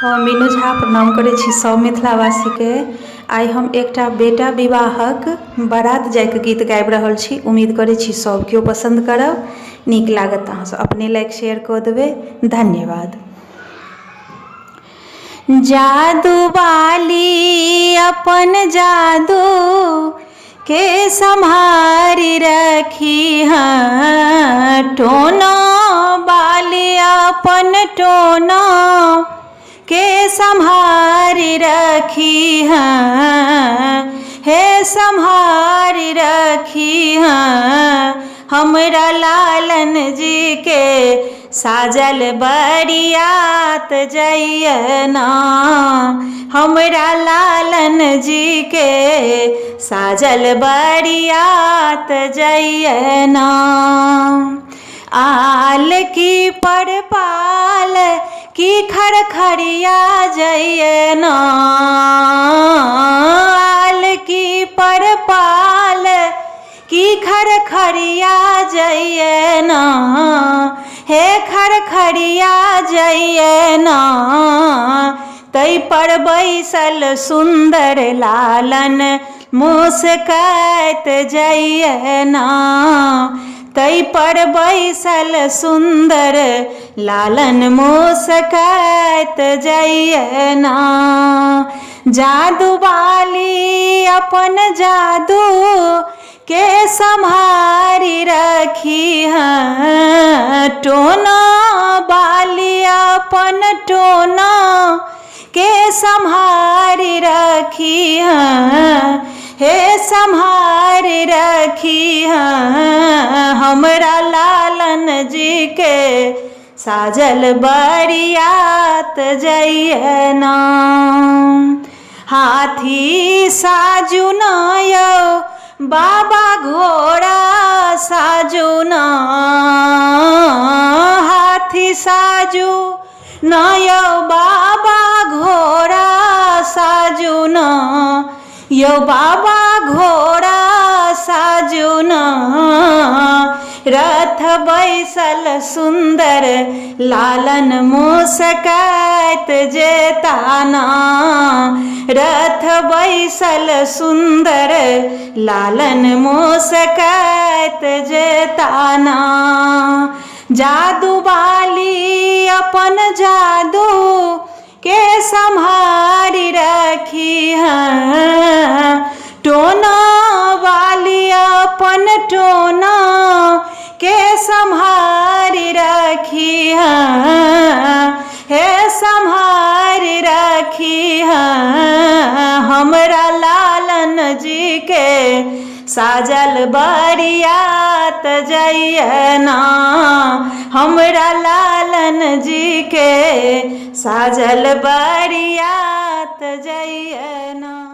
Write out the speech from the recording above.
हम मीनू झा प्रणाम करै छी सब मिथिलावासी के। आइ हम एकटा बेटा विवाहक बारात जाके गीत गाबि रहल छी। उम्मीद करै छी सब केओ पसंद करब, नीक लागत अहाँ सब अपने लाइक शेयर कऽ देबै। धन्यवाद। जादू वाली अपन जादू के सम्हारी रखी हाँ, टोना वाली अपन टोना के सम्हारी रखी हाँ, हे सम्हारी रखी हाँ। हमरा लालन जी के साजल बरियात जइयना, हमरा लालन जी के साजल बरियात जइयना। आल की परपाल की खरखरिया जइयना, आल की परपाल की खरखरिया जइयना, हे खरखरिया जइयना। तै पर बैसल सुंदर लालन मुस्कैत जइयना, तै पर बैसल सुंदर लालन मुस्कैत जइयना। जादू वाली अपन जादू के सम्हारी रखी हाँ, टोना वाली अपन टोना के सम्हारी रखी हाँ, हे सम्हारी रखी हाँ। हमरा लालन जी के साजल बरियात जइयना, हाथी साजू न यौ बाबा घोड़ा साजू न, हाथी साजू न यौ बाबा घोड़ा साजू न, यौ बाबा घोड़ा साजू न। रथ बैसल सुंदर लालन मुस्कैत जेताना, रथ बैसल सुंदर लालन मुस्कैत जेताना। जादू वाली अपन जादू के सम्हारी रखी हाँ, टोना वाली अपन टोना के सम्हारी रखी हाँ, हे सम्हारी रखी हाँ। हमरा लालन जी के साजल बरियात जइयना, हमरा लालन जी के साजल बरियात जइयना।